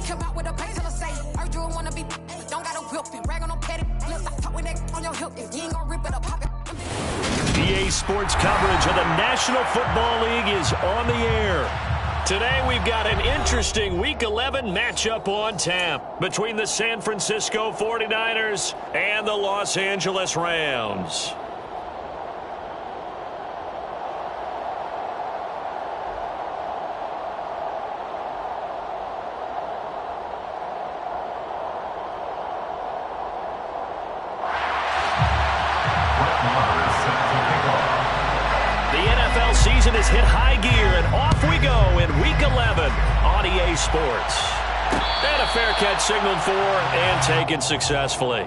come out with a pain till I say, heard you don't wanna be, don't gotta whip and brag on no petty flips. I talk with that on your hip, if you ain't gonna rip it up, pop it. EA Sports coverage of the National Football League is on the air. Today we've got an interesting Week 11 matchup on tap between the San Francisco 49ers and the Los Angeles Rams. Season has hit high gear, and off we go in Week 11 on EA Sports. And a fair catch signaled for and taken successfully.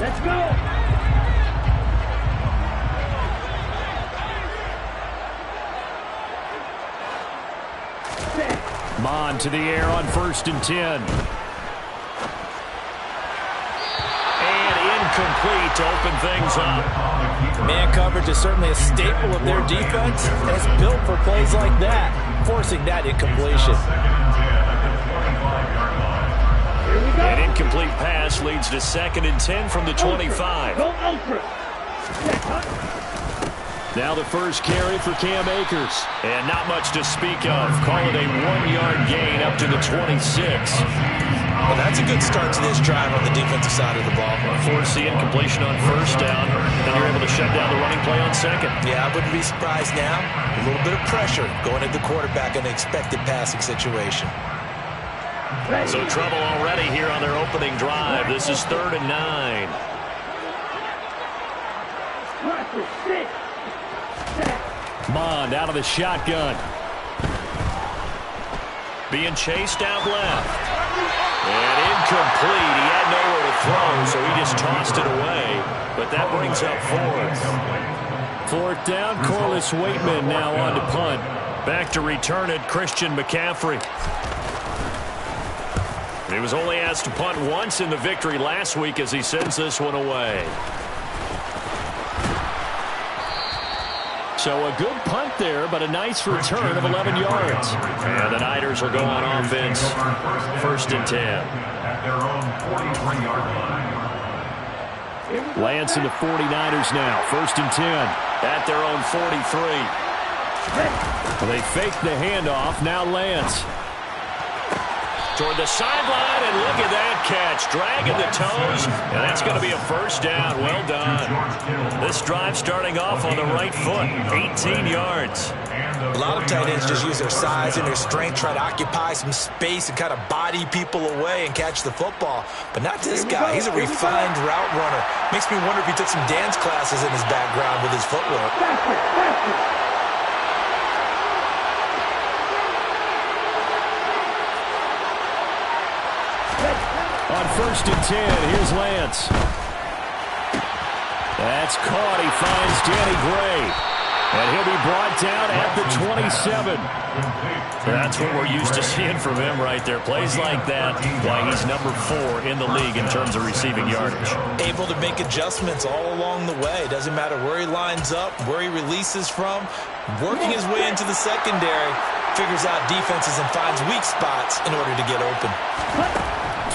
Let's go! Mon to the air on 1st and 10. And incomplete to open things up. Man coverage is certainly a staple of their defense, and it's built for plays like that, forcing that incompletion. An incomplete pass leads to 2nd and 10 from the 25. Now the first carry for Cam Akers. And not much to speak of. Call it a 1-yard gain up to the 26. Well, that's a good start to this drive on the defensive side of the ball. Force the incompletion on 1st down, and you're able to shut down the running play on 2nd. Yeah, I wouldn't be surprised now. A little bit of pressure going at the quarterback in an expected passing situation. So trouble already here on their opening drive. This is 3rd and 9. Mond out of the shotgun. Being chased out left. And incomplete. He had nowhere to throw, so he just tossed it away. But that brings up 4th. 4th down, Corliss Waitman now on to punt. Back to return it, Christian McCaffrey. He was only asked to punt once in the victory last week as he sends this one away. So a good punt there, but a nice return of 11 yards. And the Niners will go on offense. 1st and 10. Lance and the 49ers now. 1st and 10 at their own 43. Well, they faked the handoff. Now Lance. Toward the sideline, and look at that catch. Dragging the toes, and that's going to be a 1st down. Well done. This drive starting off on the right foot. 18 yards. A lot of tight ends just use their size and their strength, try to occupy some space and kind of body people away and catch the football. But not this guy. He's a refined route runner. Makes me wonder if he took some dance classes in his background with his footwork. On 1st and 10, here's Lance. That's caught. He finds Danny Gray. And he'll be brought down at the 27. That's what we're used to seeing from him right there. Plays like that, why he's number 4 in the league in terms of receiving yardage. Able to make adjustments all along the way. Doesn't matter where he lines up, where he releases from. Working his way into the secondary. Figures out defenses and finds weak spots in order to get open.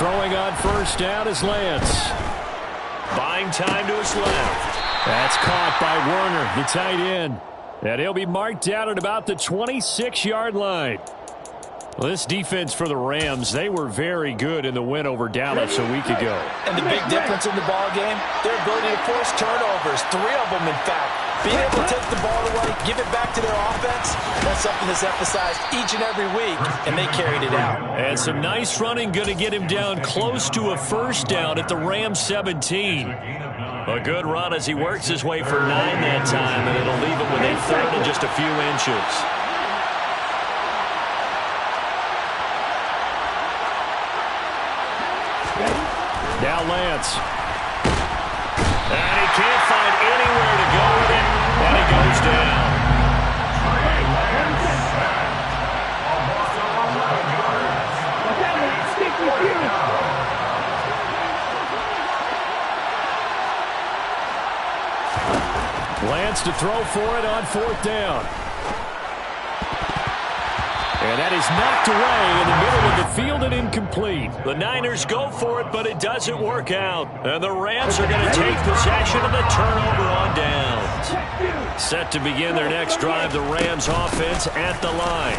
Throwing on 1st down is Lance. Buying time to his left. That's caught by Werner, the tight end. And he'll be marked down at about the 26-yard line. Well, this defense for the Rams, they were very good in the win over Dallas a week ago. And the big difference in the ball game, their ability to force turnovers, 3 of them in fact. Being able to take the ball away, give it back to their offense, that's something that's emphasized each and every week, and they carried it out. And some nice running, going to get him down close to a 1st down at the Rams 17. A good run as he works his way for 9 that time, and it'll leave him with a 3rd and just a few inches. Now Lance. And he can't find anywhere to go with it, and he goes down. to throw for it on 4th down. And that is knocked away in the middle of the field and incomplete. The Niners go for it, but it doesn't work out. And the Rams are going to take possession of the turnover on downs. Set to begin their next drive, the Rams offense at the line.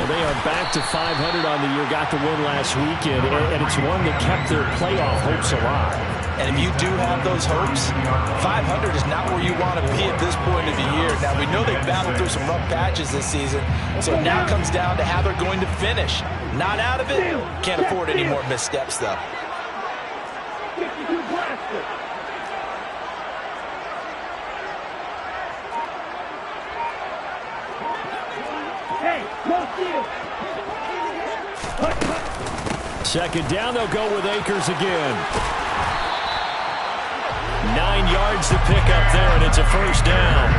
And they are back to 500 on the year, got the win last weekend, and it's one that kept their playoff hopes alive. And if you do have those hopes, 500 is not where you want to be at this point of the year. Now, we know they've battled through some rough patches this season, so it now comes down to how they're going to finish. Not out of it. Can't afford any more missteps, though. Second down, they'll go with Akers again. 9 yards to pick up there, and it's a first down.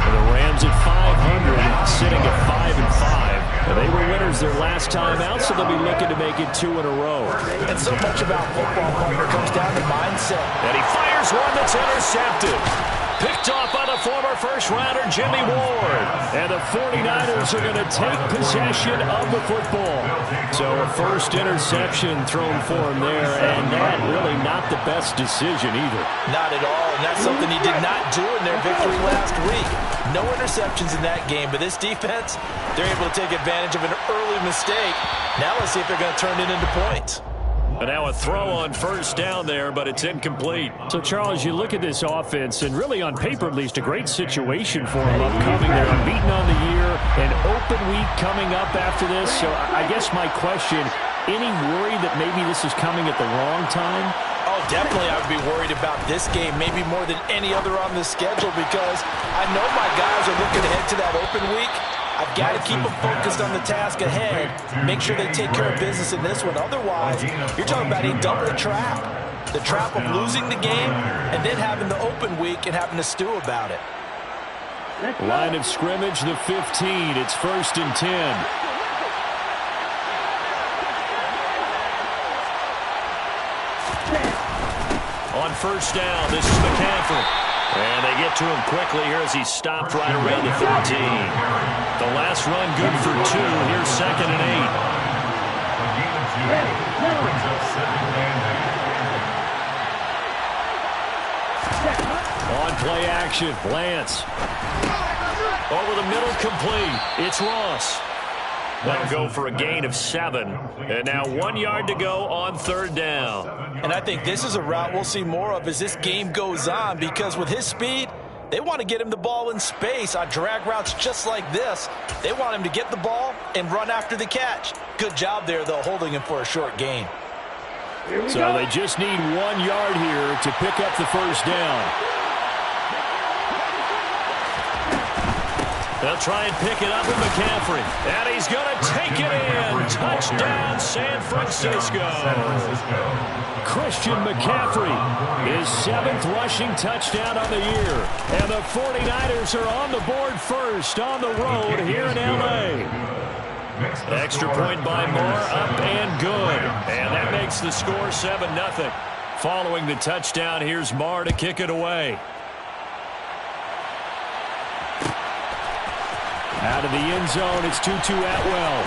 And the Rams at 500, sitting at 5-5. They were winners their last time out, so they'll be looking to make it 2 in a row. And so much about football, partner, comes down to mindset. And he fires one that's intercepted. Picked off by the former first-rounder Jimmy Ward. And the 49ers are going to take possession of the football. So a first interception thrown for him there, and that really not the best decision either. Not at all, and that's something he did not do in their victory last week. No interceptions in that game, but this defense, they're able to take advantage of an early mistake. Now let's see if they're going to turn it into points. And now a throw on first down there, but it's incomplete. So, Charles, you look at this offense, and really on paper at least, a great situation for them upcoming. They're unbeaten on the year, an open week coming up after this. So I guess my question, any worry that maybe this is coming at the wrong time? Oh, definitely I would be worried about this game, maybe more than any other on the schedule, because I know my guys are looking ahead to that open week. I've got to keep them focused on the task ahead, make sure they take care of business in this one. Otherwise, you're talking about a double trap. The trap of losing the game and then having the open week and having to stew about it. Line of scrimmage, the 15. It's 1st and 10. On first down, this is McCaffrey. And they get to him quickly here as he stopped right around the 13. The last run good for 2. Here's 2nd and 8. On play action, Lance. Over the middle, complete. It's Ross. That'll go for a gain of 7. And now 1 yard to go on 3rd down. And I think this is a route we'll see more of as this game goes on, because with his speed, they want to get him the ball in space on drag routes just like this. They want him to get the ball and run after the catch. Good job there, though, holding him for a short gain. So they just need 1 yard here to pick up the first down. They'll try and pick it up with McCaffrey. And he's going to take it in. Touchdown, San Francisco. Christian McCaffrey, his 7th rushing touchdown on the year. And the 49ers are on the board first on the road here in L.A. Extra point by Moore, up and good. And that makes the score 7-0. Following the touchdown, here's Moore to kick it away. Out of the end zone, it's Tutu Atwell.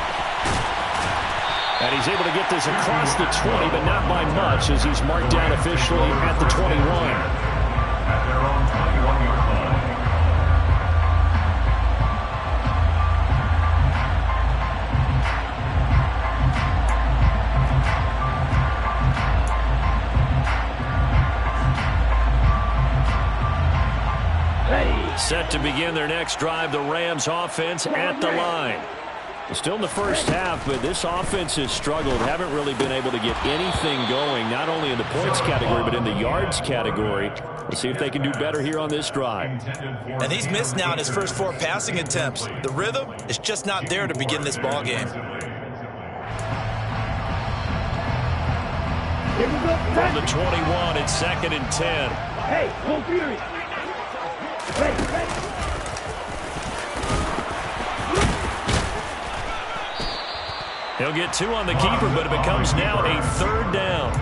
And he's able to get this across the 20, but not by much, as he's marked down officially at the 21. At their own 21-yard line. Set to begin their next drive, the Rams offense at the line. Still in the first half, but this offense has struggled. Haven't really been able to get anything going, not only in the points category, but in the yards category. We'll see if they can do better here on this drive. And he's missed now in his first 4 passing attempts. The rhythm is just not there to begin this ball game. From the 21, it's 2nd and 10. Hey, hold Fury. He'll get 2 on the keeper, but it becomes now a 3rd down.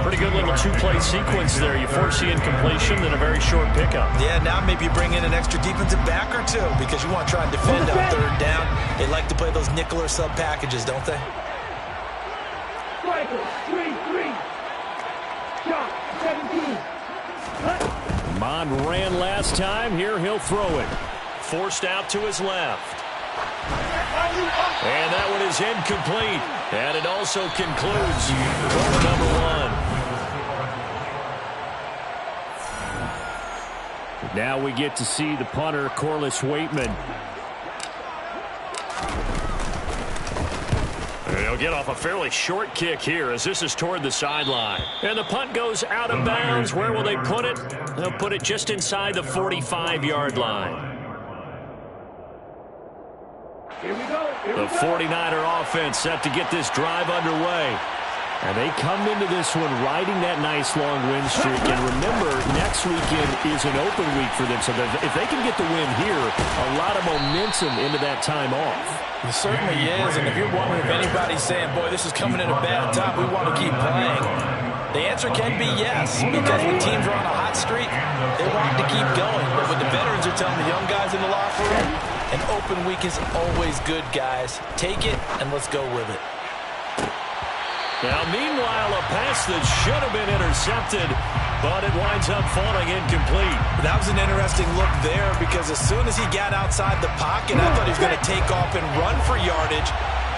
Pretty good little two-play sequence there. You force the incompletion, then a very short pickup. Yeah, now maybe you bring in an extra defensive back or two because you want to try and defend on third down. They like to play those nickel or sub packages, don't they? 3-3. Shot 17. Mond ran last time. Here he'll throw it. Forced out to his left. And that one is incomplete. And it also concludes quarter number 1. Now we get to see the punter, Corliss Waitman. He'll get off a fairly short kick here as this is toward the sideline. And the punt goes out of bounds. Where will they put it? They'll put it just inside the 45-yard line. The 49er offense set to get this drive underway. And they come into this one riding that nice long win streak. And remember, next weekend is an open week for them. So if they can get the win here, a lot of momentum into that time off. It certainly is. And if you're wondering if anybody's saying, boy, this is coming at a bad time, we want to keep playing, the answer can be yes. Because when teams are on a hot streak, they want to keep going. But what the veterans are telling the young guys in the locker room, an open week is always good, guys. Take it, and let's go with it. Now, meanwhile, a pass that should have been intercepted, but it winds up falling incomplete. That was an interesting look there because as soon as he got outside the pocket, I thought he was going to take off and run for yardage.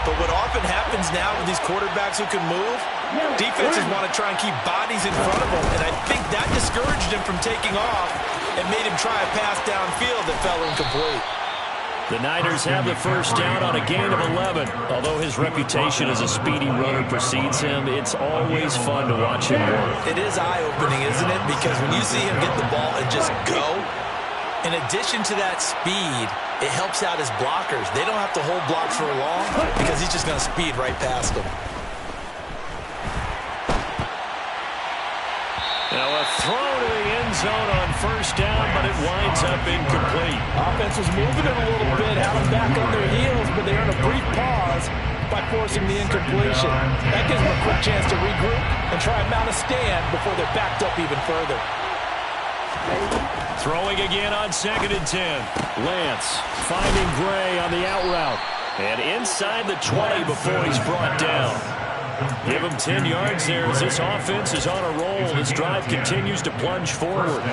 But what often happens now with these quarterbacks who can move, defenses want to try and keep bodies in front of them, and I think that discouraged him from taking off and made him try a pass downfield that fell incomplete. The Niners have the first down on a gain of 11. Although his reputation as a speedy runner precedes him, it's always fun to watch him work. It is eye-opening, isn't it? Because when you see him get the ball and just go, in addition to that speed, it helps out his blockers. They don't have to hold blocks for long because he's just going to speed right past them. Now a throw to the end zone on first down, but it winds up incomplete. Offense was moving it a little bit, had them back on their heels, but they earned a brief pause by forcing the incompletion. That gives them a quick chance to regroup and try and mount a stand before they're backed up even further. Throwing again on 2nd and 10. Lance finding Gray on the out route. And inside the 20 before he's brought down. Give him 10 yards there as this offense is on a roll. This drive continues to plunge forward.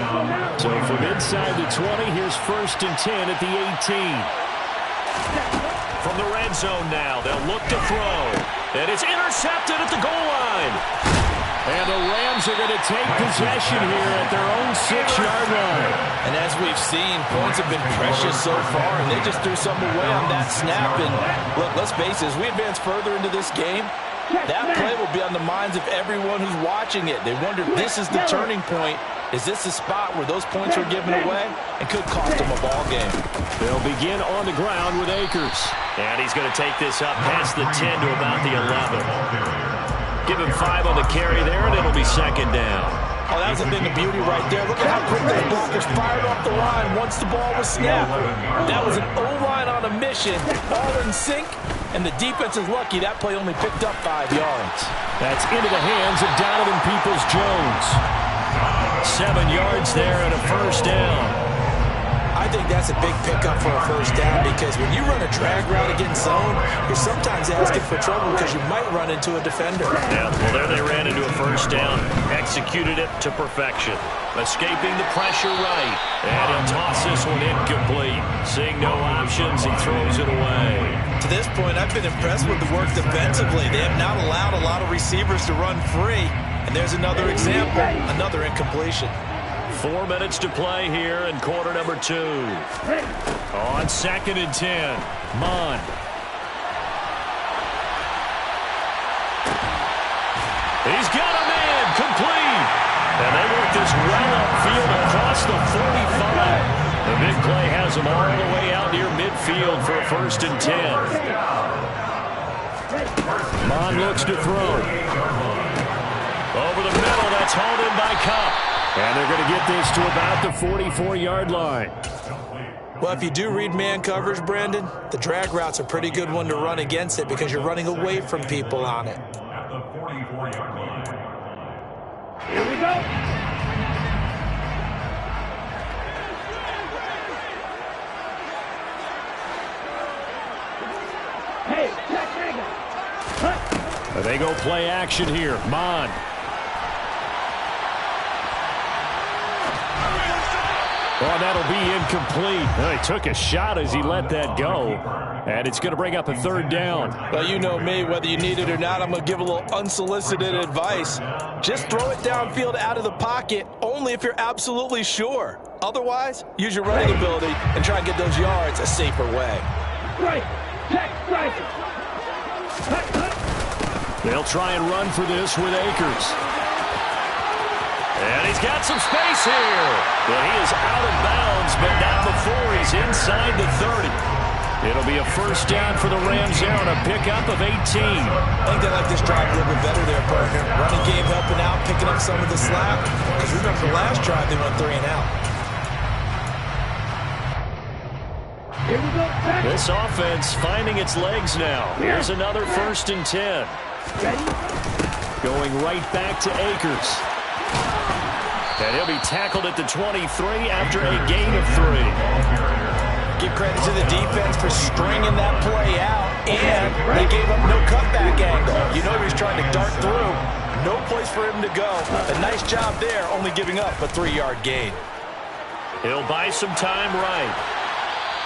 So from inside the 20, here's 1st and 10 at the 18. From the red zone now, they'll look to throw. And it's intercepted at the goal line. And the Rams are going to take possession here at their own 6-yard line. And as we've seen, points have been precious so far, and they just threw something away on that snap. And look, let's face it, as we advance further into this game, that play will be on the minds of everyone who's watching it. They wonder if this is the turning point. Is this the spot where those points are given away and could cost them a ball game? They'll begin on the ground with Akers. And he's going to take this up past the 10 to about the 11. Give him 5 on the carry there, and it'll be 2nd down. Oh, that was a thing of beauty right there. Look at how quick those blockers fired off the line once the ball was snapped. That was an O-line on a mission, all in sync, and the defense is lucky that play only picked up 5 yards. That's into the hands of Donovan Peoples-Jones. 7 yards there and a first down. I think that's a big pickup for a first down because when you run a drag route against zone, you're sometimes asking for trouble because you might run into a defender. Yeah, well, there they ran into a first down. Executed it to perfection. Escaping the pressure right. And he'll toss this one incomplete. Seeing no options, he throws it away. To this point, I've been impressed with the work defensively. They have not allowed a lot of receivers to run free. And there's another example, another incompletion. 4 minutes to play here in quarter number 2. On 2nd and 10, Mond. He's got a man, complete. And they work this well upfield across the 45. The big play has them all the way out near midfield for a 1st and 10. Mond looks to throw. Over the middle, that's hauled in by Cup. And they're going to get this to about the 44-yard line. Well, if you do read man coverage, Brandon, the drag route's a pretty good one to run against it because you're running away from people on it. Here we go. Hey, check angle. They go play action here. Mon. Oh, that'll be incomplete. He took a shot as he let that go. And it's going to bring up a third down. Well, you know me, whether you need it or not, I'm going to give a little unsolicited advice. Just throw it downfield out of the pocket, only if you're absolutely sure. Otherwise, use your running ability and try and get those yards a safer way. Strike. Check strike. They'll try and run for this with Akers. And he's got some space here. But he is out of bounds, but not before he's inside the 30. It'll be a first down for the Rams there on a pickup of 18. I think they like this drive a little bit better there, partner. Running game helping out, picking up some of the slack. Because remember the last drive, they went 3 and out. Here we go. Back. This offense finding its legs now. Here's another 1st and 10. Ready? Going right back to Akers. And he'll be tackled at the 23 after a gain of 3. Give credit to the defense for stringing that play out, and they gave up no cutback angle. You know he was trying to dart through. No place for him to go. A nice job there, only giving up a 3-yard gain. He'll buy some time right.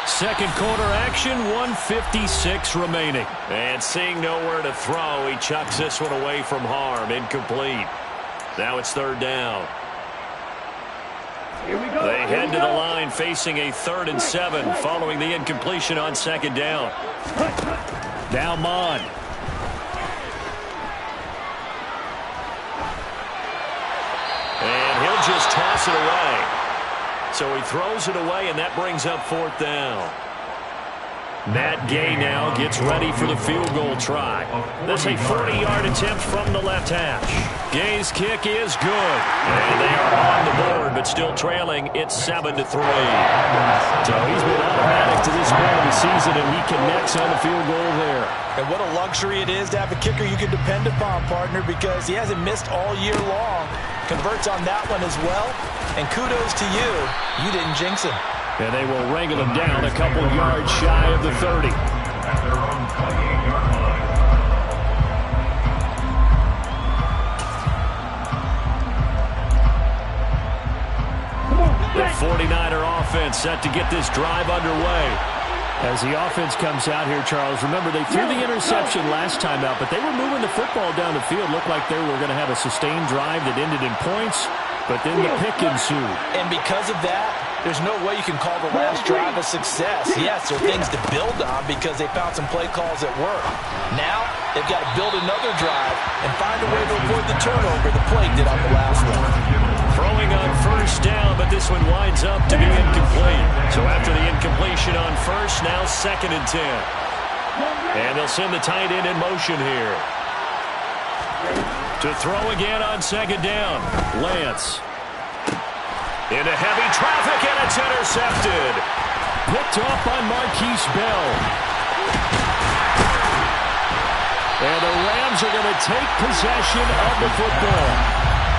Second quarter action, 1:56 remaining. And seeing nowhere to throw, he chucks this one away from harm. Incomplete. Now it's third down. Here we go. They head to the line facing a 3rd and 7 following the incompletion on second down. Now Mon. And he'll just toss it away. So he throws it away, and that brings up 4th down. Matt Gay now gets ready for the field goal try. That's a 40-yard attempt from the left hash. Gay's kick is good. And they are on the board, but still trailing. It's 7-3. So he's been automatic to this point of the season, and he connects on the field goal there. And what a luxury it is to have a kicker you can depend upon, partner, because he hasn't missed all year long. Converts on that one as well. And kudos to you. You didn't jinx him. And they will wrangle him down a couple yards shy of the 30. The 49er offense set to get this drive underway. As the offense comes out here, Charles, remember they threw the interception last time out, but they were moving the football down the field. Looked like they were going to have a sustained drive that ended in points, but then the pick ensued. And because of that, there's no way you can call the last drive a success. Yes, there are things to build on because they found some play calls that work. Now, they've got to build another drive and find a way to avoid the turnover the play did on the last one. Throwing on first down, but this one winds up to be incomplete. So after the incompletion on first, now 2nd and 10. And they'll send the tight end in motion here. To throw again on second down. Lance. Into heavy traffic, and it's intercepted. Picked off by Marquise Bell. And the Rams are going to take possession of the football.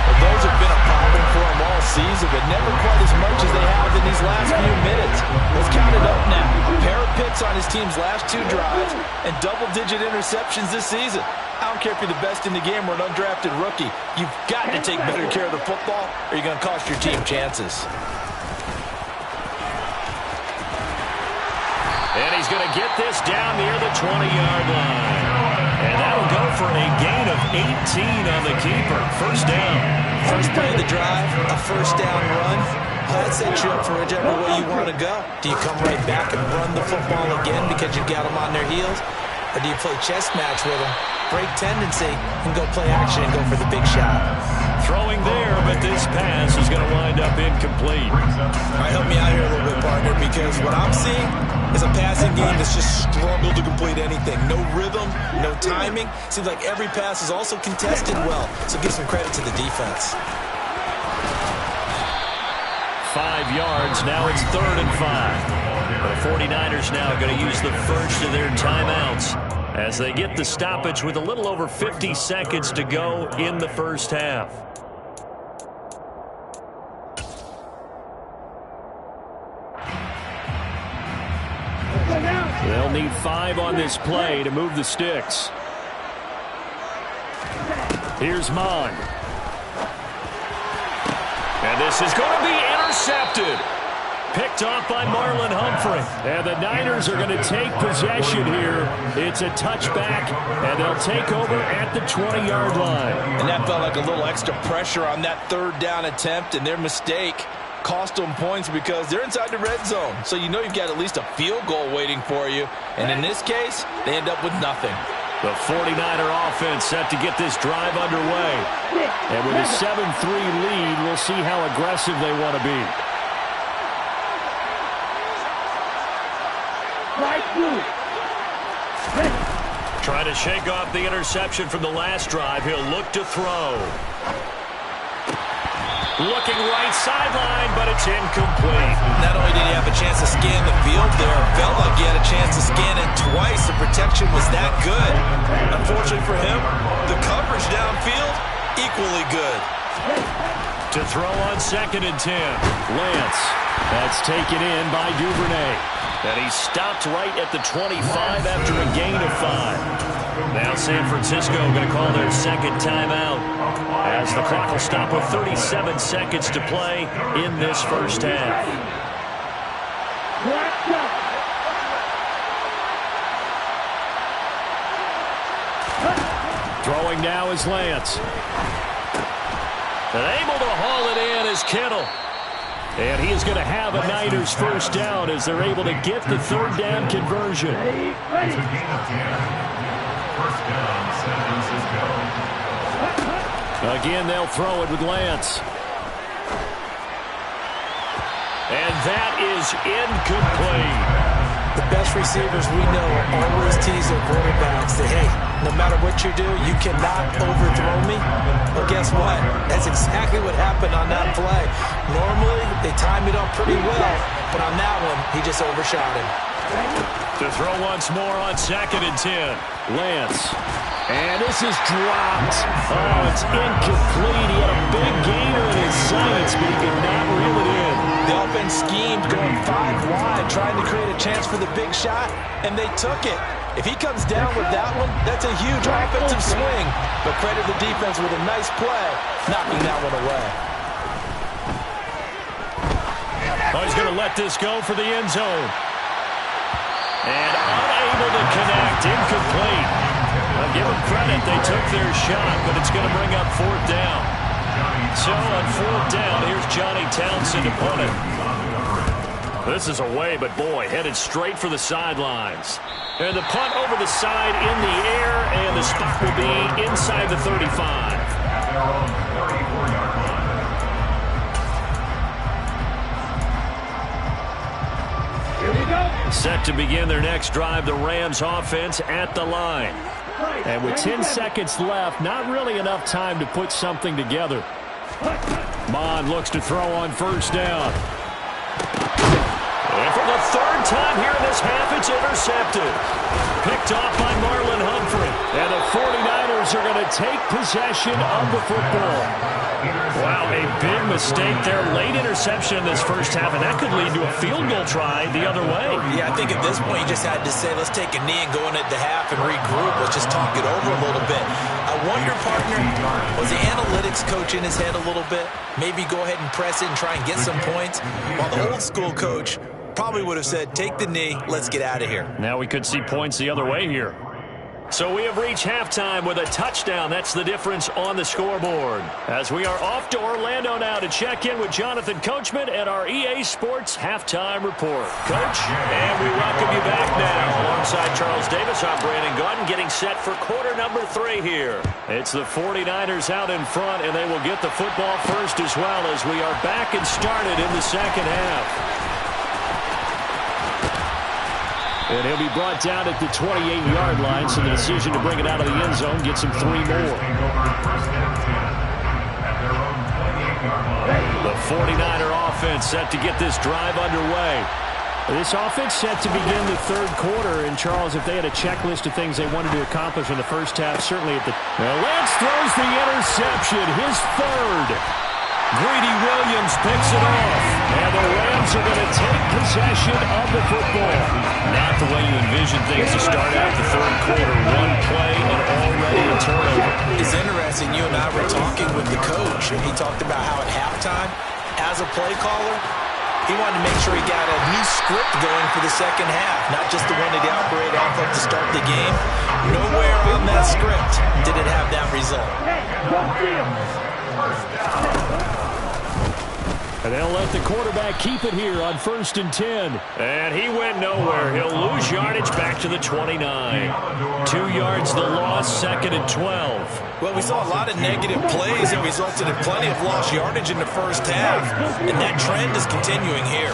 Well, those have been a problem for them all season, but never quite as much as they have in these last few minutes. Let's count it up now. A pair of picks on his team's last 2 drives and double-digit interceptions this season. I don't care if you're the best in the game or an undrafted rookie. You've got to take better care of the football or you're going to cost your team chances. And he's going to get this down near the 20-yard line. And that'll go for a gain of 18 on the keeper. First down. First play of the drive, a first down run. That sets you up for whichever way you want to go. Do you come right back and run the football again because you've got them on their heels? Or do you play chess match with them, break tendency, and go play action and go for the big shot? Throwing there, but this pass is going to wind up incomplete. All right, help me out here a little bit, partner, because what I'm seeing is a passing game that's just struggled to complete anything. No rhythm, no timing. Seems like every pass is also contested well, so give some credit to the defense. 5 yards, now it's 3rd and 5. The 49ers now going to use the first of their timeouts as they get the stoppage with a little over 50 seconds to go in the first half. They'll need 5 on this play to move the sticks. Here's Mon. And this is going to be intercepted. Picked off by Marlon Humphrey. And the Niners are going to take possession here. It's a touchback, and they'll take over at the 20-yard line. And that felt like a little extra pressure on that third down attempt, and their mistake cost them points because they're inside the red zone. So you know you've got at least a field goal waiting for you. And in this case, they end up with nothing. The 49er offense set to get this drive underway. And with a 7-3 lead, we'll see how aggressive they want to be. Trying to shake off the interception from the last drive. He'll look to throw. Looking right sideline, but it's incomplete. Not only did he have a chance to scan the field there, felt like he had a chance to scan it twice. The protection was that good. Unfortunately for him, the coverage downfield, equally good. To throw on 2nd and 10. Lance. That's taken in by Duvernay. And he stopped right at the 25 after a gain of 5. Now San Francisco going to call their second timeout as the clock will stop with 37 seconds to play in this first half. Throwing now is Lance. And able to haul it in is Kittle. And he is going to have a Niners first down as they're able to get the third down conversion. Again, they'll throw it with Lance. And that is incomplete. The best receivers we know always tease their quarterbacks that, hey, no matter what you do, you cannot overthrow me. Well, guess what? That's exactly what happened on that play. Normally, they time it up pretty well, but on that one, he just overshot him. To throw once more on 2nd and 10. Lance. And this is dropped. Oh, it's incomplete. He had a big gainer in his sights, but he could not reel it in. The offense schemed going 5 wide, trying to create a chance for the big shot, and they took it. If he comes down with that one, that's a huge offensive swing. But credit the defense with a nice play, knocking that one away. Oh, he's going to let this go for the end zone. And unable to connect, incomplete. I'll give them credit, they took their shot, but it's going to bring up 4th down. So on 4th down, here's Johnny Townsend to punt it. This is away, but boy, headed straight for the sidelines. And the punt over the side in the air, and the spot will be inside the 35. Set to begin their next drive, the Rams offense at the line. And with 10 seconds left, not really enough time to put something together. Mon looks to throw on 1st down. And for the 3rd time here in this half, it's intercepted. Picked off by Marlon Humphrey. And the 49ers are going to take possession of the football. Wow, a big mistake there. Late interception in this first half, and that could lead to a field goal try the other way. Yeah, I think at this point you just had to say, let's take a knee and go into the half and regroup. Let's just talk it over a little bit. I wonder, partner, was the analytics coach in his head a little bit? Maybe go ahead and press it and try and get some points? While the old school coach probably would have said, take the knee, let's get out of here. Now we could see points the other way here. So we have reached halftime with a touchdown. That's the difference on the scoreboard. As we are off to Orlando now to check in with Jonathan Coachman at our EA Sports Halftime Report. Coach, and we welcome you back now. Alongside Charles Davis, I'm Brandon Gaudin, getting set for quarter number 3 here. It's the 49ers out in front, and they will get the football first as well as we are back and started in the second half. And he'll be brought down at the 28-yard line, so the decision to bring it out of the end zone gets him 3 more. The 49er offense set to get this drive underway. This offense set to begin the 3rd quarter, and Charles, if they had a checklist of things they wanted to accomplish in the first half, certainly at the... Now Lance throws the interception, his 3rd. Greedy Williams picks it off, and the Rams are going to take possession of the football. Not the way you envision envision things to start out the third quarter. One play and already a turnover. It's interesting. You and I were talking with the coach, and he talked about how at halftime, as a play caller, he wanted to make sure he got a new script going for the second half, not just the one that he operated off of to start the game. Nowhere on that script did it have that result. And they'll let the quarterback keep it here on 1st and 10. And he went nowhere. He'll lose yardage back to the 29. 2 yards the loss, 2nd and 12. Well, we saw a lot of negative plays that resulted in plenty of lost yardage in the first half, and that trend is continuing here.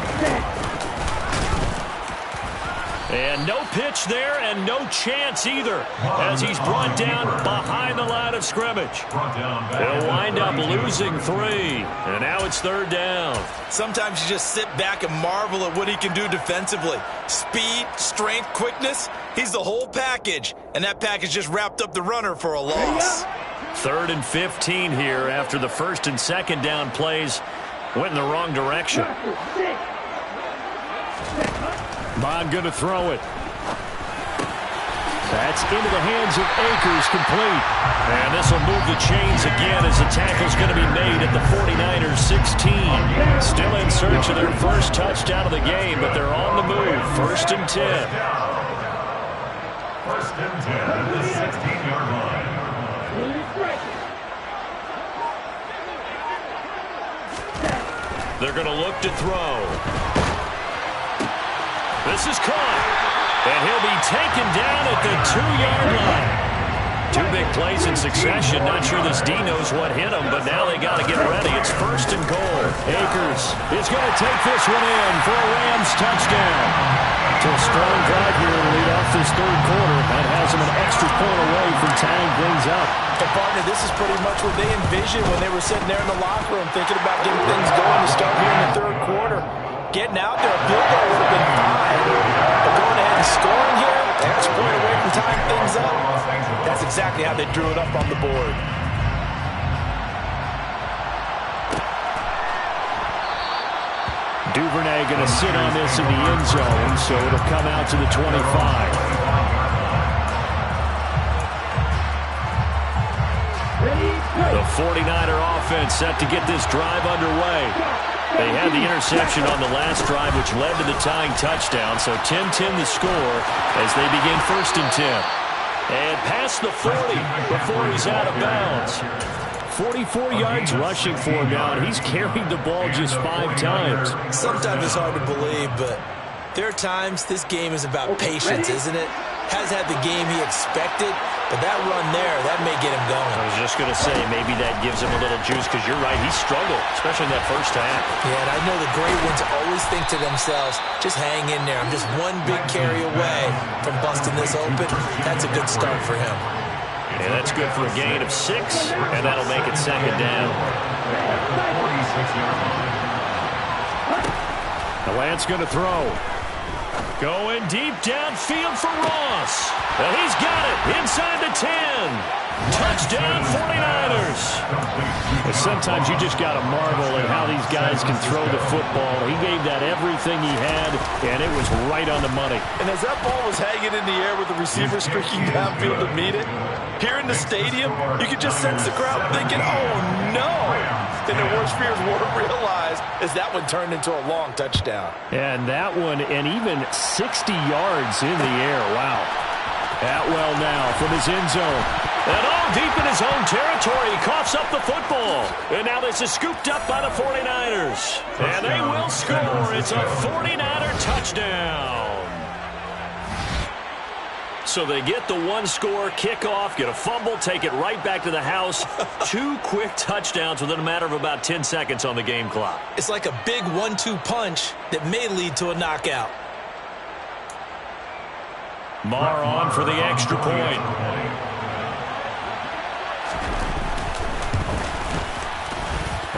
And no pitch there and no chance either as he's brought down behind the line of scrimmage. They'll wind up losing 3, and now it's 3rd down. Sometimes you just sit back and marvel at what he can do defensively. Speed, strength, quickness, he's the whole package, and that package just wrapped up the runner for a loss. 3rd and 15 here after the 1st and 2nd down plays went in the wrong direction. Bond going to throw it. That's into the hands of Akers, complete. And this will move the chains again as the tackle's going to be made at the 49ers 16. Still in search of their first touchdown of the game, but they're on the move. 1st and 10. 1st and 10 at the 16-yard line. They're going to look to throw. This is caught, and he'll be taken down at the 2-yard line. 2 big plays in succession. Not sure this D knows what hit him, but now they got to get ready. It's 1st and goal. Akers is going to take this one in for a Rams touchdown. To a strong drive here to lead off this 3rd quarter. That has him an extra point away from tying things up. And partner, this is pretty much what they envisioned when they were sitting there in the locker room thinking about getting things going to start here in the 3rd quarter. Getting out there, a field goal would have been fine. But going ahead and scoring here, extra point away from tying things up. That's exactly how they drew it up on the board. Duvernay going to sit on this in the end zone, so it'll come out to the 25. The 49er offense set to get this drive underway. They had the interception on the last drive, which led to the tying touchdown. So 10-10 the score as they begin 1st and 10. And past the 40 before he's out of bounds. 44 yards rushing for him now, and he's carried the ball just 5 times. Sometimes it's hard to believe, but there are times this game is about patience, isn't it? Has had the game he expected, but that run there, that may get him going. I was just going to say, maybe that gives him a little juice, because you're right, he struggled, especially in that first half. Yeah, and I know the great ones always think to themselves, just hang in there. I'm just one big carry away from busting this open. That's a good start for him. And that's good for a gain of 6, and that'll make it 2nd down. The Lance going to throw. Going deep downfield for Ross. And he's got it inside the 10. Touchdown 49ers. And sometimes you just got to marvel at how these guys can throw the football. He gave that everything he had, and it was right on the money. And as that ball was hanging in the air with the receiver streaking downfield to meet it, here in the stadium, you could just sense the crowd thinking, oh, no. And their worst fears weren't realized as that one turned into a long touchdown. And that one, and even 60 yards in the air. Wow. Atwell now from his end zone. And all deep in his own territory, he coughs up the football. And now this is scooped up by the 49ers. And they will score. It's a 49er touchdown. So they get the 1-score kickoff, get a fumble, take it right back to the house. 2 quick touchdowns within a matter of about 10 seconds on the game clock. It's like a big 1-2 punch that may lead to a knockout. Marr on for the extra point.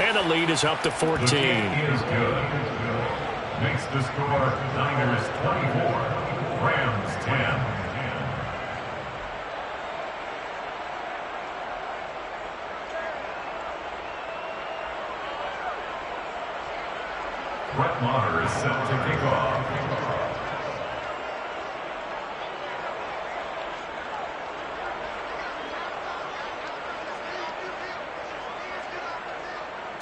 And the lead is up to 14. The game is good. Makes the score Niners 24, Rams 10. Brett Maher is set to kick off.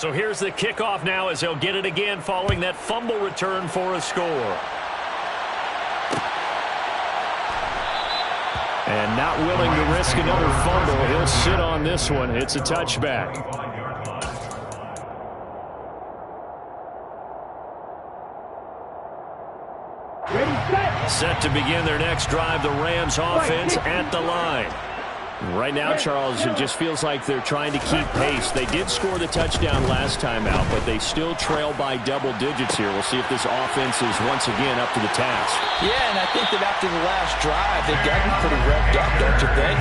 So here's the kickoff now as he'll get it again following that fumble return for a score. And not willing to risk another fumble, he'll sit on this one. It's a touchback. Set to begin their next drive, the Rams offense at the line. Right now, Charles, it just feels like they're trying to keep pace. They did score the touchdown last time out, but they still trail by double digits here. We'll see if this offense is once again up to the task. Yeah, and I think that after the last drive, they've gotten pretty revved up, don't you think?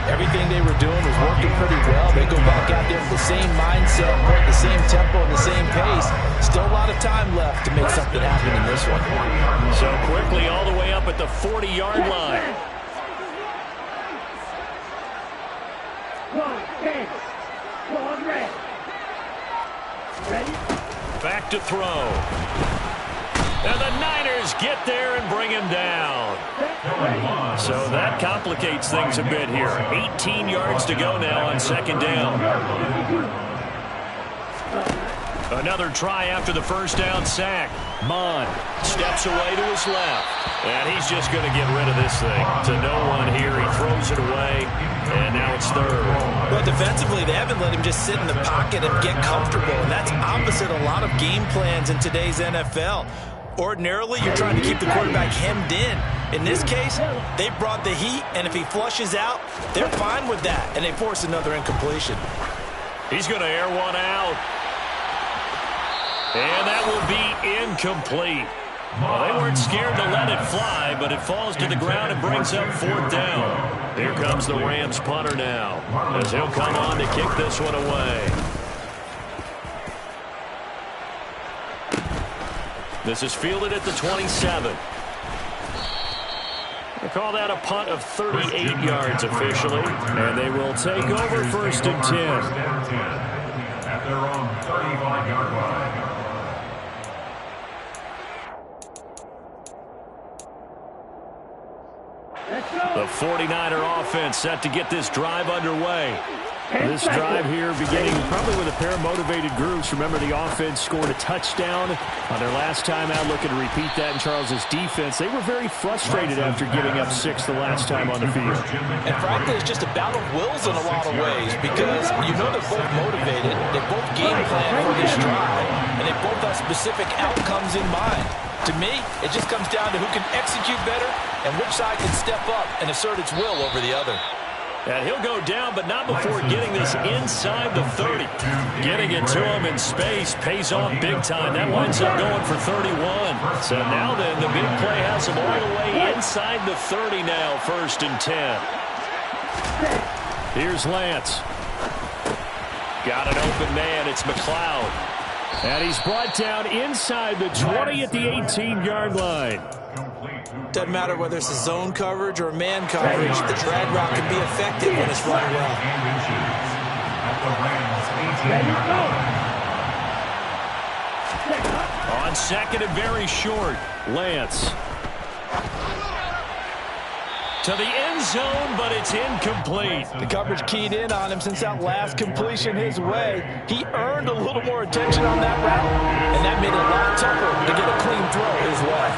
Everything they were doing was working pretty well. They go back out there with the same mindset, put the same tempo and the same pace. Still a lot of time left to make something happen in this one. So quickly all the way up at the 40-yard line. Back to throw. And the Niners get there and bring him down. So that complicates things a bit here. 18 yards to go now on second down. Another try after the first down sack. Mon steps away to his left. And he's just going to get rid of this thing. To no one here. He throws it away. And now it's third. But defensively, they haven't let him just sit in the pocket and get comfortable. And that's opposite a lot of game plans in today's NFL. Ordinarily, you're trying to keep the quarterback hemmed in. In this case, they brought the heat, and if he flushes out, they're fine with that, and they force another incompletion. He's going to air one out. And that will be incomplete. Well, they weren't scared to let it fly, but it falls to the ground and brings up fourth down. Here comes the Rams punter now, as he'll come on to kick this one away. This is fielded at the 27. They call that a punt of 38 yards officially. And they will take over first and 10. At their own 35-yard line. The 49er offense set to get this drive underway. This drive here beginning probably with a pair of motivated groups. Remember, the offense scored a touchdown on their last time out. Looking to repeat that in Charles's defense. They were very frustrated after giving up 6 the last time on the field. And frankly, it's just a battle of wills in a lot of ways because you know they're both motivated. They both game plan for this drive, and they both have specific outcomes in mind. To me, it just comes down to who can execute better and which side can step up and assert its will over the other. And he'll go down, but not before getting this inside the 30. Getting it to him in space pays off big time. That winds up going for 31. So now then, the big play has him all the way inside the 30 now, first and 10. Here's Lance. Got an open man. It's McLeod. And he's brought down inside the 20 at the 18-yard line. Doesn't matter whether it's a zone coverage or man coverage, the drag route can be effective when it's run well. On second and very short, Lance. To the end zone, but it's incomplete. The coverage keyed in on him since that last completion his way. He earned a little more attention on that route, and that made it a lot tougher to get a clean throw his way.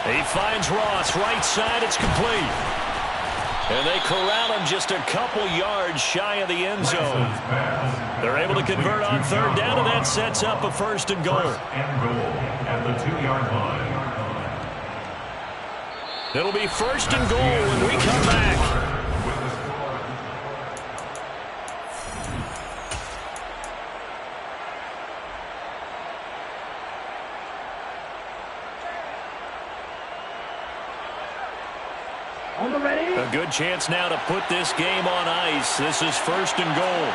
He finds Ross, right side, it's complete. And they corral him just a couple yards shy of the end zone. They're able to convert on third down, and that sets up a first and goal. First and goal at the 2-yard line. It'll be first and goal when we come back. A good chance now to put this game on ice. This is first and goal.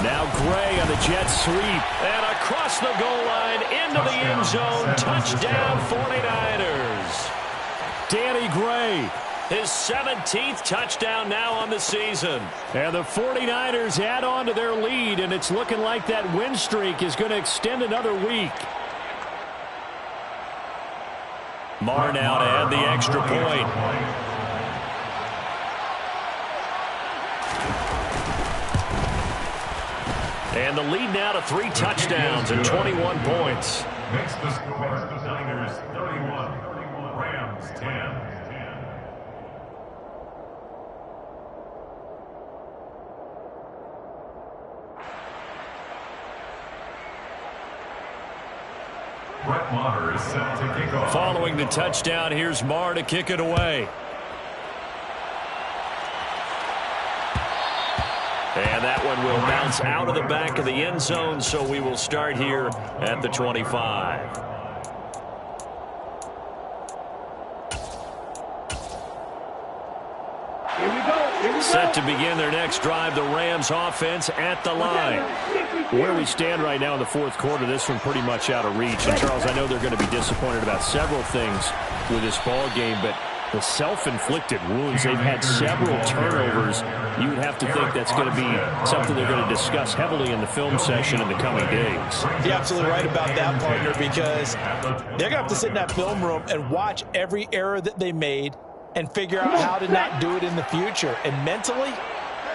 Now Gray on the jet sweep. And across the goal line into the end zone. Touchdown 49ers. Danny Gray. His 17th touchdown now on the season. And the 49ers add on to their lead, and it's looking like that win streak is going to extend another week. Marr now to add the extra point. And the lead now to 3 touchdowns and 21 points. Makes the score the Niners 31, Rams 10. Brett Maher is set to kick off. Following the touchdown, here's Marr to kick it away. And that one will bounce out of the back of the end zone, so we will start here at the 25. Set to begin their next drive, the Rams offense at the line. Where we stand right now in the fourth quarter, this one pretty much out of reach. And, Charles, I know they're going to be disappointed about several things with this ball game, but the self-inflicted wounds, they've had several turnovers. You would have to think that's going to be something they're going to discuss heavily in the film session in the coming days. You're absolutely right about that, partner, because they're going to have to sit in that film room and watch every error that they made and figure out how to not do it in the future. And mentally,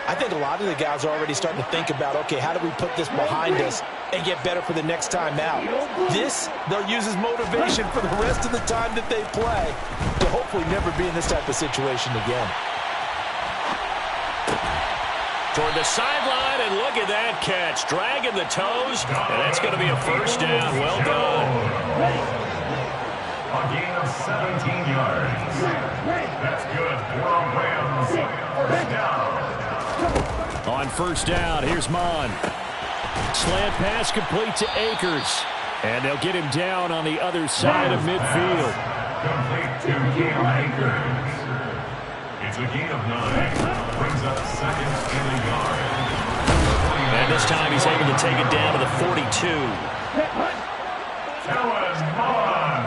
I think a lot of the guys are already starting to think about, okay, how do we put this behind us and get better for the next time out? This, they'll use as motivation for the rest of the time that they play to hopefully never be in this type of situation again. Toward the sideline, and look at that catch. Dragging the toes, and that's going to be a first down. Well done. A gain of 17 yards. That's good for Rams. First down. On first down, here's Mon. Slant pass complete to Akers. And they'll get him down on the other side of midfield. Complete to Cam Akers. It's a gain of 9. Brings up second in the yard. And this time he's able to take it down to the 42. Kellen Mond.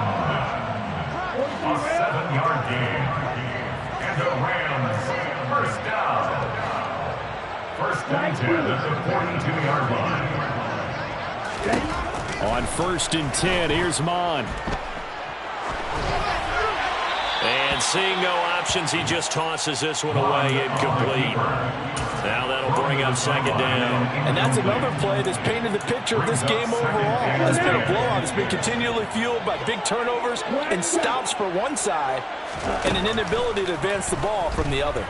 A 7-yard gain. And the Rams first down. First and 10 at the 42-yard line. On first and 10, here's Mon. And seeing no options, he just tosses this one away, incomplete. Now that'll bring up second down. And that's another play that's painted the picture of this game overall. It's been a blowout. It's been continually fueled by big turnovers and stops for one side and an inability to advance the ball from the other.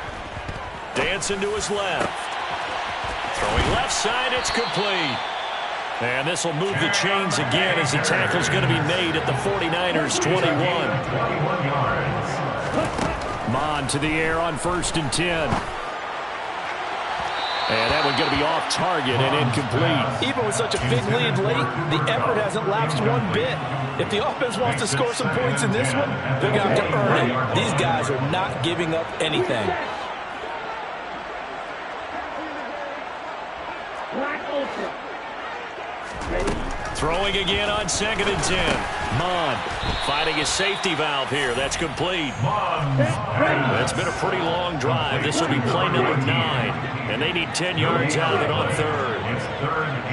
Dancing to his left. Throwing left side, it's complete. And this will move the chains again as the tackle's going to be made at the 49ers' 21. 21 yards. Mon to the air on first and 10. And that one's going to be off target and incomplete. Even with such a big lead late, the effort hasn't lapsed one bit. If the offense wants to score some points in this one, they're going to have to earn it. These guys are not giving up anything. Throwing again on second and 10. Mon finding his safety valve here. That's complete. That's been a pretty long drive. This will be play number 9. And they need 10 yards out of it on third. It's third and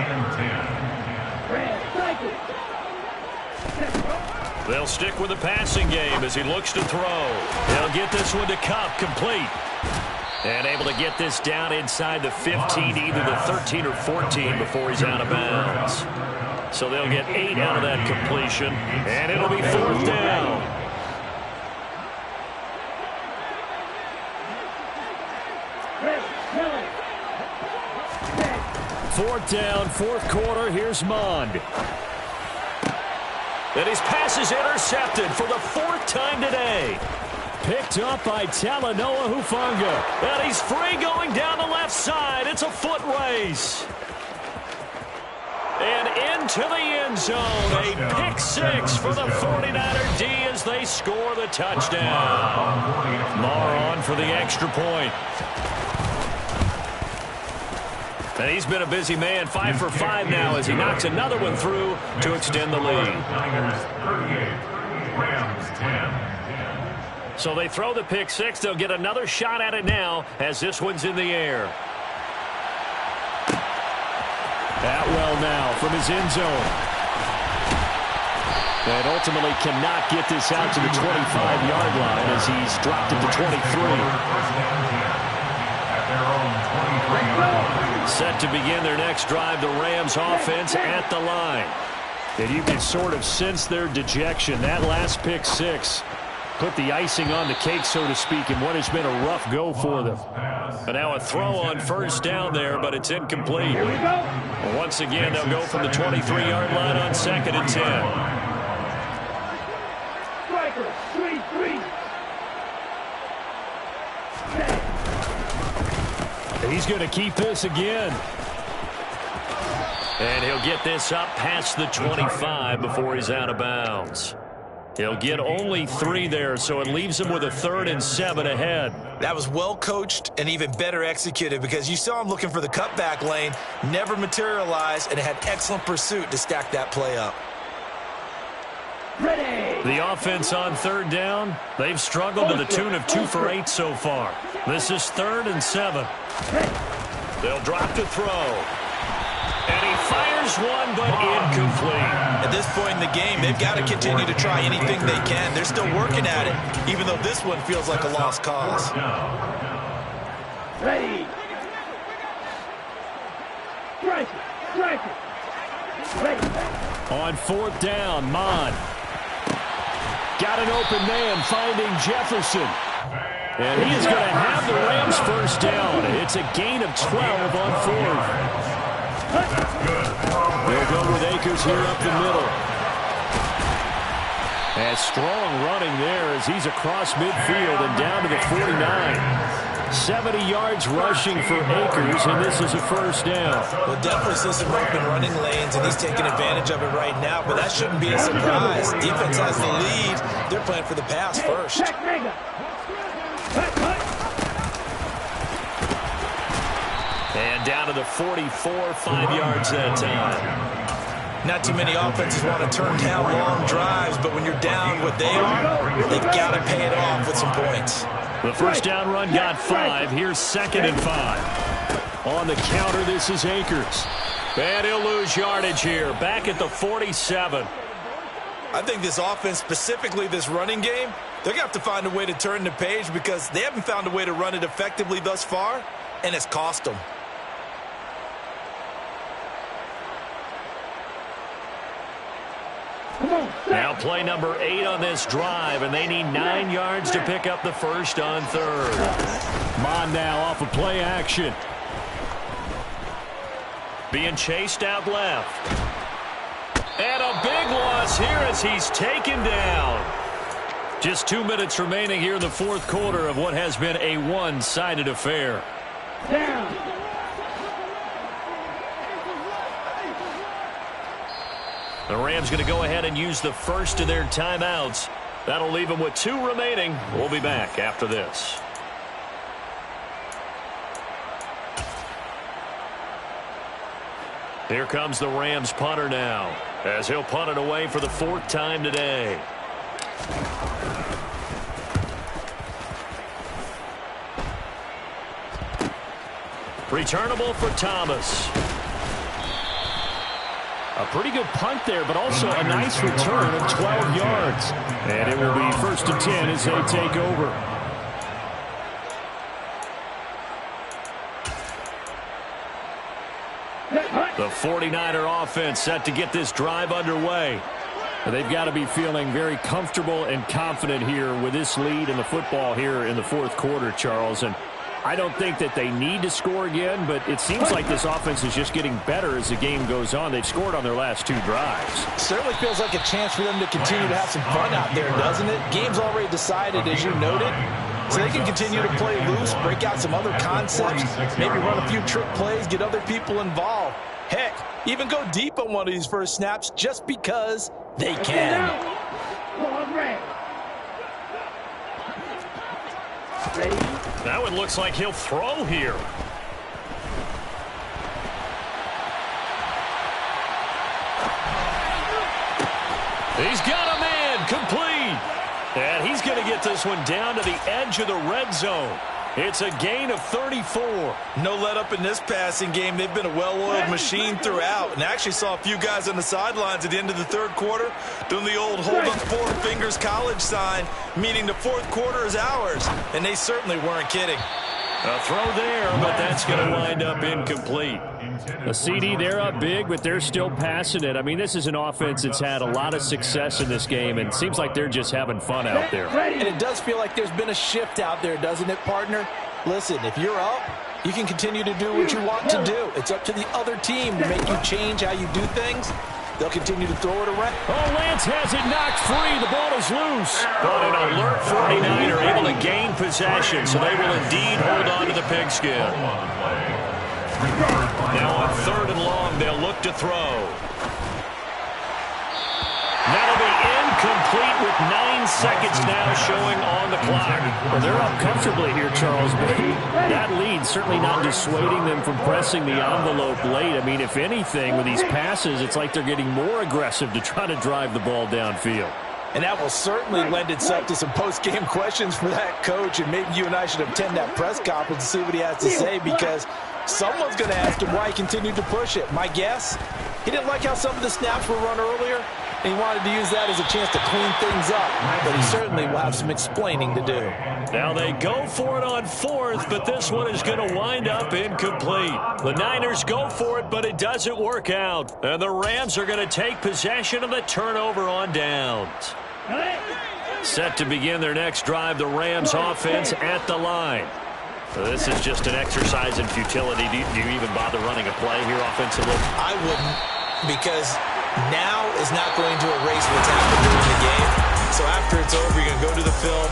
10. They'll stick with the passing game as he looks to throw. They'll get this one to Kupp, complete. And able to get this down inside the 15, either the 13 or 14 before he's out of bounds. So they'll get 8 out of that completion, and it'll be fourth down. Fourth down, fourth quarter, here's Mond. And his pass is intercepted for the 4th time today. Picked up by Talanoa Hufanga. And he's free going down the left side. It's a foot race. And into the end zone. A pick 6 for the 49er D as they score the touchdown. Marr on for the extra point. And he's been a busy man, 5 for 5 now as he knocks another one through to extend the lead. Niners 38, Rams 10. So they throw the pick 6. They'll get another shot at it now as this one's in the air. Atwell now from his end zone. And ultimately cannot get this out to the 25-yard line as he's dropped it to 23. Set to begin their next drive, the Rams offense at the line. And you can sort of sense their dejection. That last pick six put the icing on the cake, so to speak, in what has been a rough go for them. And now a throw on first down there, but it's incomplete. Once again, they'll go from the 23-yard line on 2nd and 10. He's going to keep this again. And he'll get this up past the 25 before he's out of bounds. He'll get only 3 there, so it leaves him with a 3rd and 7 ahead. That was well coached and even better executed because you saw him looking for the cutback lane, never materialized, and had excellent pursuit to stack that play up. The offense on 3rd down, they've struggled to the tune of 2 for 8 so far. This is 3rd and 7. They'll drop to throw. And he fires one, but incomplete. At this point in the game, they've got to continue to try anything they can. They're still working at it, even though this one feels like a lost cause. Ready. Strike it. Strike it. Ready. On 4th down, Mon. Got an open man finding Jefferson. And he is going to have the Rams first down. It's a gain of 12 on 4th. They'll go with Akers here up the middle. And strong running there as he's across midfield and down to the 49. 70 yards rushing for Akers, and this is a first down. Well, definitely see some open running lanes, and he's taking advantage of it right now, but that shouldn't be a surprise. Defense has the lead. They're playing for the pass first. And down to the 44, 5 yards that time. Not too many offenses want to turn down long drives, but when you're down what they are, they've got to pay it off with some points. The first down run got 5. Here's 2nd and 5. On the counter, this is Akers. And he'll lose yardage here. Back at the 47. I think this offense, specifically this running game, they're going to have to find a way to turn the page because they haven't found a way to run it effectively thus far, and it's cost them. Now play number 8 on this drive, and they need 9 yards to pick up the first on 3rd. Mon now off of play action. Being chased out left. And a big loss here as he's taken down. Just 2 minutes remaining here in the 4th quarter of what has been a one-sided affair. Down. The Rams going to go ahead and use the first of their timeouts. That'll leave them with 2 remaining. We'll be back after this. Here comes the Rams punter now, as he'll punt it away for the 4th time today. Returnable for Thomas. A pretty good punt there, but also a nice return of 12 yards. And it will be 1st and 10 as they take over. The 49er offense set to get this drive underway. They've got to be feeling very comfortable and confident here with this lead in the football here in the 4th quarter, Charles. And I don't think that they need to score again, but it seems like this offense is just getting better as the game goes on. They've scored on their last 2 drives. Certainly feels like a chance for them to continue to have some fun out there, doesn't it? Game's already decided, as you noted, so they can continue to play loose, break out some other concepts, maybe run a few trick plays, get other people involved. Heck, even go deep on one of these first snaps just because they can. That one looks like he'll throw here. He's got a man complete. And he's going to get this one down to the edge of the red zone. It's a gain of 34. No let up in this passing game. They've been a well-oiled machine throughout. And I actually saw a few guys on the sidelines at the end of the third quarter doing the old hold up four fingers college sign, meaning the fourth quarter is ours. And they certainly weren't kidding. A throw there, but that's going to wind up incomplete. A CD, they're up big, but they're still passing it. I mean, this is an offense that's had a lot of success in this game, and it seems like they're just having fun out there. And it does feel like there's been a shift out there, doesn't it, partner? Listen, if you're up, you can continue to do what you want to do. It's up to the other team to make you change how you do things. They'll continue to throw it around. Oh, Lance has it knocked free. The ball is loose. But an alert 49er able to gain possession, so they will indeed hold on to the pigskin. Now on 3rd and long, they'll look to throw. That'll be incomplete with 9 seconds now showing on the clock. Well, they're up comfortably here, Charles, but that lead certainly not dissuading them from pressing the envelope late. I mean, if anything, with these passes, it's like they're getting more aggressive to try to drive the ball downfield. And that will certainly lend itself to some post-game questions for that coach, and maybe you and I should attend that press conference to see what he has to say, because someone's going to ask him why he continued to push it. My guess, he didn't like how some of the snaps were run earlier, and he wanted to use that as a chance to clean things up. But he certainly will have some explaining to do. Now they go for it on 4th, but this one is going to wind up incomplete. The Niners go for it, but it doesn't work out. And the Rams are going to take possession of the turnover on downs. Set to begin their next drive, the Rams offense at the line. So this is just an exercise in futility. Do you even bother running a play here offensively? I wouldn't, because now is not going to erase what's happened during the game.